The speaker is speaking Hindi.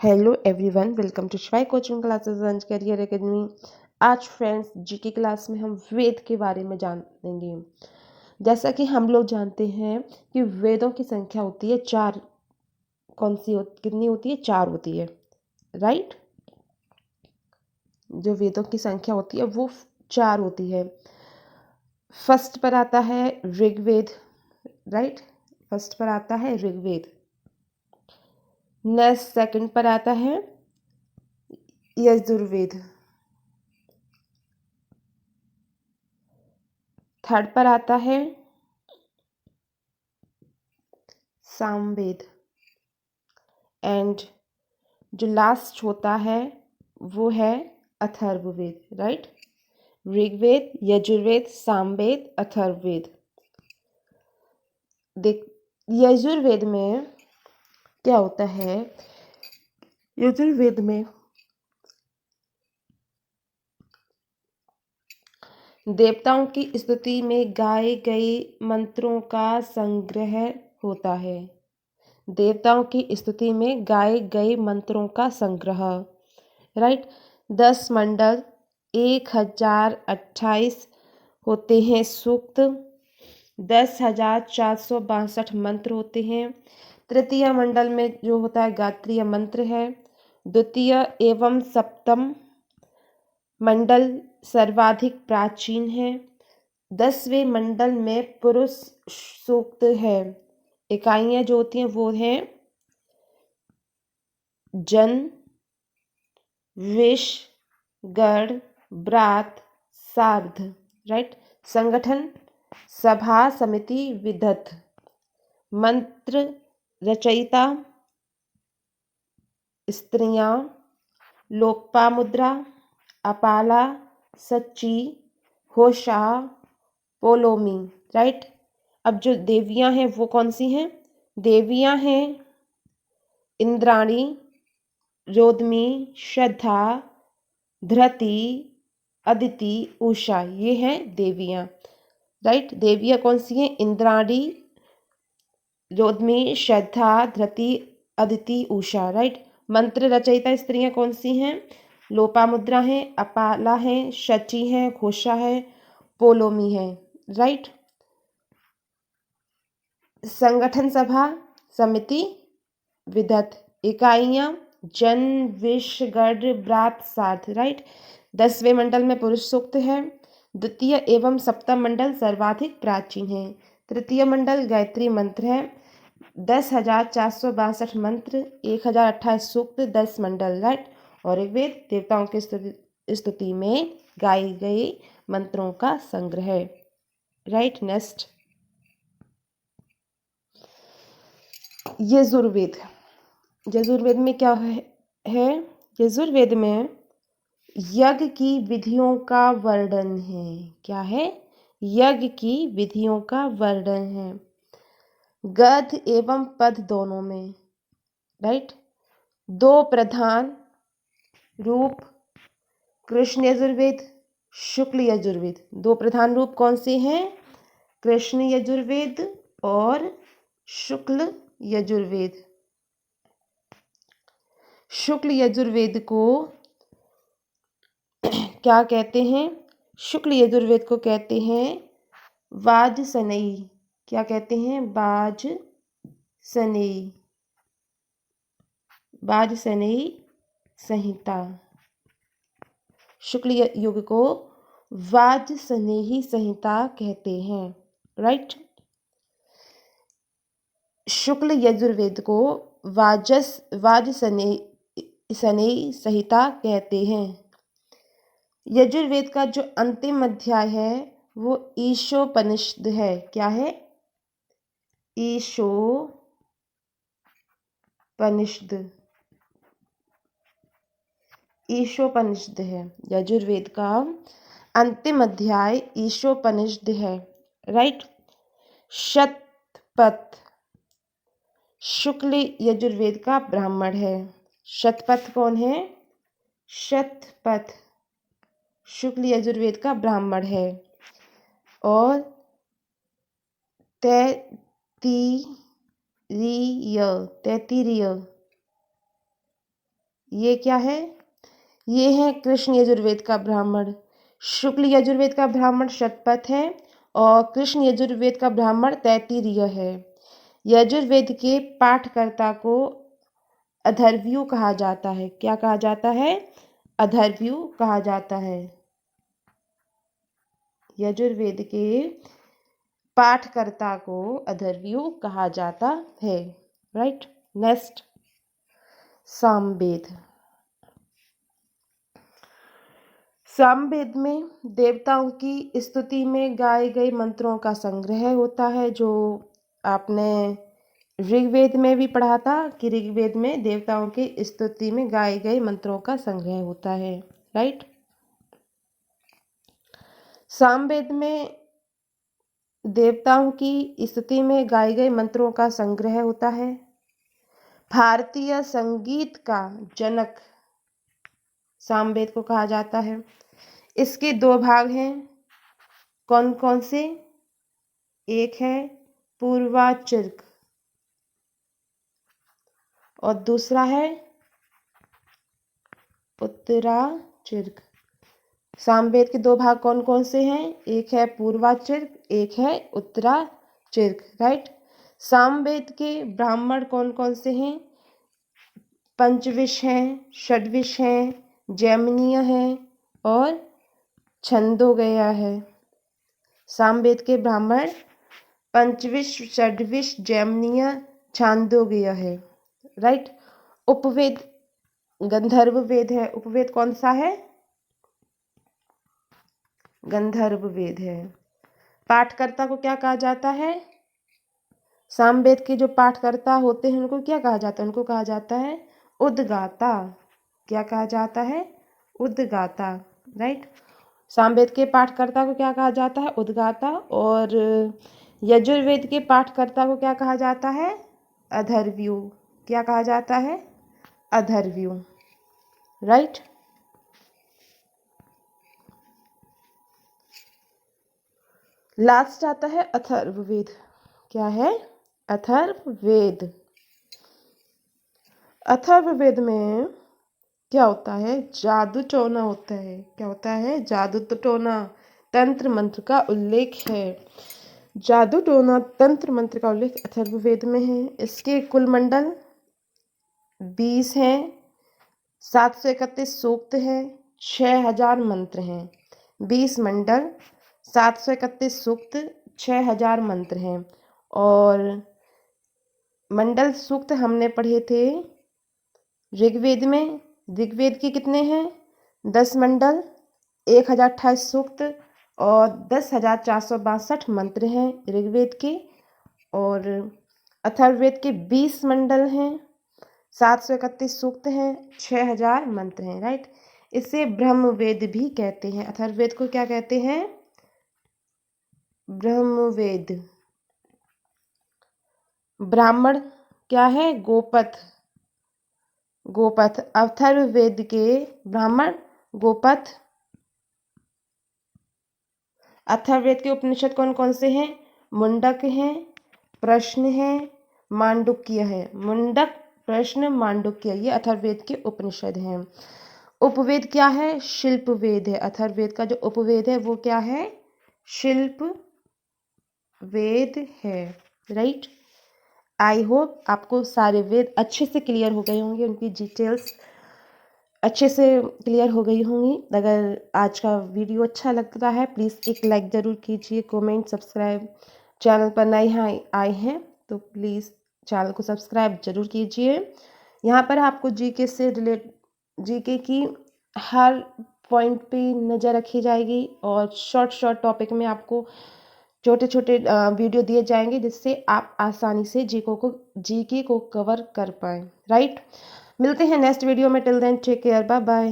हेलो एवरीवन, वेलकम टू शिवाय coaching classes and career academy. आज फ्रेंड्स जीके क्लास में हम वेद के बारे में जानेंगे। जैसा कि हम लोग जानते हैं कि वेदों की संख्या होती है चार। कितनी होती है? चार होती है, राइट। जो वेदों की संख्या होती है वो चार होती है। फर्स्ट पर आता है ऋग्वेद, राइट। फर्स्ट पर आता है ऋग्वेद। नेक्स्ट सेकंड पर आता है यजुर्वेद। थर्ड पर आता है सामवेद। एंड जो लास्ट होता है वो है अथर्ववेद, राइट। ऋग्वेद, यजुर्वेद, सामवेद, अथर्ववेद। देख, यजुर्वेद में क्या होता है? यजुर्वेद में देवताओं की स्तुति में गाए गए मंत्रों का संग्रह होता है। देवताओं की स्तुति में गाए गए मंत्रों का संग्रह, राइट। 10 मंडल, 1028 होते हैं सूक्त, 10,462 मंत्र होते हैं। तृतीय मंडल में जो होता है गायत्री मंत्र है। द्वितीय एवं सप्तम मंडल सर्वाधिक प्राचीन है। 10वें मंडल में पुरुष सूक्त है। इकाइयाँ जो होती हैं वो हैं जन, विष, गढ़, ब्रात, सार्ध, राइट। संगठन, सभा, समिति, विदथ। मंत्र रचयिता स्त्रियां, लोपामुद्रा, अपाला, सच्ची, होशा, पोलोमी, राइट। अब जो देवियां हैं वो कौन सी हैं? देवियां हैं इंद्राणी, रोदमी, श्रद्धा, धृति, अदिति, उषा। ये हैं देवियां, राइट। देवियां कौन सी हैं? इंद्राणी, रोदमी, श्रद्धा, धृति, अदिति, उषा, राइट। मंत्र रचयिता स्त्रियां कौन सी हैं? लोपामुद्रा है, अपाला है, शची है, घोषा है, पोलोमी है, राइट। संगठन, सभा, समिति, विदथ। इकाइयां जन, विष, गढ़, ब्रात, सार्थ, राइट। 10वें मंडल में पुरुष सूक्त है। द्वितीय एवं सप्तम मंडल सर्वाधिक प्राचीन है। तृतीय मंडल गायत्री मंत्र है। 10,462 मंत्र, 1028 सूक्त, 10 मंडल, राइट। और ऋग्वेद देवताओं की स्तुति में गाए गए मंत्रों का संग्रह, राइट। नेक्स्ट यजुर्वेद। यजुर्वेद में क्या है? यजुर्वेद में यज्ञ की विधियों का वर्णन है। क्या है? यज्ञ की विधियों का वर्णन है, गद्य एवं पद दोनों में, राइट। 2 प्रधान रूप कृष्ण यजुर्वेद, शुक्ल यजुर्वेद। 2 प्रधान रूप कौन से हैं? कृष्ण यजुर्वेद और शुक्ल यजुर्वेद। शुक्ल यजुर्वेद को क्या कहते हैं? शुक्ल यजुर्वेद को कहते हैं वाजसनेयी। क्या कहते हैं? वाजसनेयी, वाजसनेयी संहिता। शुक्ल युग को वाजसनेयी संहिता कहते हैं, राइट। शुक्ल यजुर्वेद को वाजसनेयी संहिता कहते हैं। यजुर्वेद का जो अंतिम अध्याय है वो ईशोपनिषद है। क्या है? ईशोपनिषद। ईशोपनिषद है। यजुर्वेद का अंतिम अध्याय ईशोपनिषद है, राइट। शतपथ शुक्ल यजुर्वेद का ब्राह्मण है। शतपथ कौन है? शतपथ शुक्ल यजुर्वेद का ब्राह्मण है। और तैत्तिरीय ये क्या है? ये है कृष्ण यजुर्वेद का ब्राह्मण। शुक्ल यजुर्वेद का ब्राह्मण शतपथ है और कृष्ण यजुर्वेद का ब्राह्मण तैत्तिरीय है। यजुर्वेद के पाठकर्ता को अथर्वयु कहा जाता है। क्या कहा जाता है? अथर्वयु कहा जाता है। यजुर्वेद के पाठकर्ता को अथर्वयु कहा जाता है। राइट। नेक्स्ट, सामवेद। सामवेद में देवताओं की स्तुति में गाए गए मंत्रों का संग्रह होता है, जो आपने ऋग्वेद में भी पढ़ा था कि ऋग्वेद में देवताओं की स्तुति में गाए गए मंत्रों का संग्रह होता है। राइट। सामवेद में देवताओं की स्तुति में गाए गए मंत्रों का संग्रह होता है। भारतीय संगीत का जनक सामवेद को कहा जाता है। इसके दो भाग हैं। कौन कौन से? एक है पूर्वाचिर्क और दूसरा है उत्तराचिर्क। सामवेद के दो भाग कौन कौन से हैं? एक है पूर्वाचिर्क, एक है उत्तराचिर्क। राइट। सामवेद के ब्राह्मण कौन कौन से हैं? पंचविश हैं, षड्विश हैं, जैमिनीय हैं और छंदोगय है। सामवेद के ब्राह्मण पंचविश, षड्विश, जैमिनीय, छांदोग्य है। राइट। उपवेद गंधर्व वेद है। उपवेद कौन सा है? गंधर्व वेद है। पाठकर्ता को क्या कहा जाता है? सामवेद के जो पाठकर्ता होते हैं उनको क्या कहा जाता है? उनको कहा जाता है उद्गाता। क्या कहा जाता है? उद्गाता। राइट। सामवेद के पाठकर्ता को क्या कहा जाता है? उद्गाता। और यजुर्वेद के पाठकर्ता को क्या कहा जाता है? अथर्वयु। क्या कहा जाता है? अथर्वयु। राइट। लास्ट आता है अथर्ववेद। क्या है? अथर्ववेद। अथर्ववेद में क्या होता है? जादू टोना होता है। क्या होता है? जादू टोना, तंत्र मंत्र का उल्लेख है। जादू टोना, तंत्र मंत्र का उल्लेख अथर्ववेद में है। इसके कुल मंडल 20 हैं, 731 सूक्त है, 6000 मंत्र हैं। 20 मंडल, 731 सूक्त, 6000 मंत्र हैं। और मंडल सूक्त हमने पढ़े थे ऋग्वेद में। ऋग्वेद के कितने हैं? 10 मंडल, 1028 सूक्त और 10,462 मंत्र हैं ऋग्वेद के। और अथर्ववेद के 20 मंडल हैं, 731 सूक्त हैं, 6000 मंत्र हैं। राइट। इसे ब्रह्मवेद भी कहते हैं। अथर्ववेद को क्या कहते हैं? ब्रह्मवेद। ब्राह्मण क्या है? गोपथ। गोपथ। अथर्ववेद के ब्राह्मण गोपथ। अथर्ववेद के उपनिषद कौन कौन से हैं? मुंडक हैं, प्रश्न है, मांडुक्य है। मुंडक, प्रश्न, मांडुक्य, ये अथर्ववेद के उपनिषद हैं। उपवेद क्या है? शिल्प वेद है। अथर्ववेद का जो उपवेद है वो क्या है? शिल्प वेद है। राइट। आई होप आपको सारे वेद अच्छे से क्लियर हो गए होंगे, उनकी डिटेल्स अच्छे से क्लियर हो गई होंगी। अगर आज का वीडियो अच्छा लगता है प्लीज़ एक लाइक ज़रूर कीजिए, कमेंट, सब्सक्राइब। चैनल पर नए आए हैं तो प्लीज़ चैनल को सब्सक्राइब जरूर कीजिए। यहाँ पर आपको जीके से जीके की हर पॉइंट पे नज़र रखी जाएगी और शॉर्ट टॉपिक में आपको छोटे छोटे वीडियो दिए जाएंगे जिससे आप आसानी से जीके को कवर कर पाएँ। राइट। मिलते हैं नेक्स्ट वीडियो में। Till then take care, bye bye.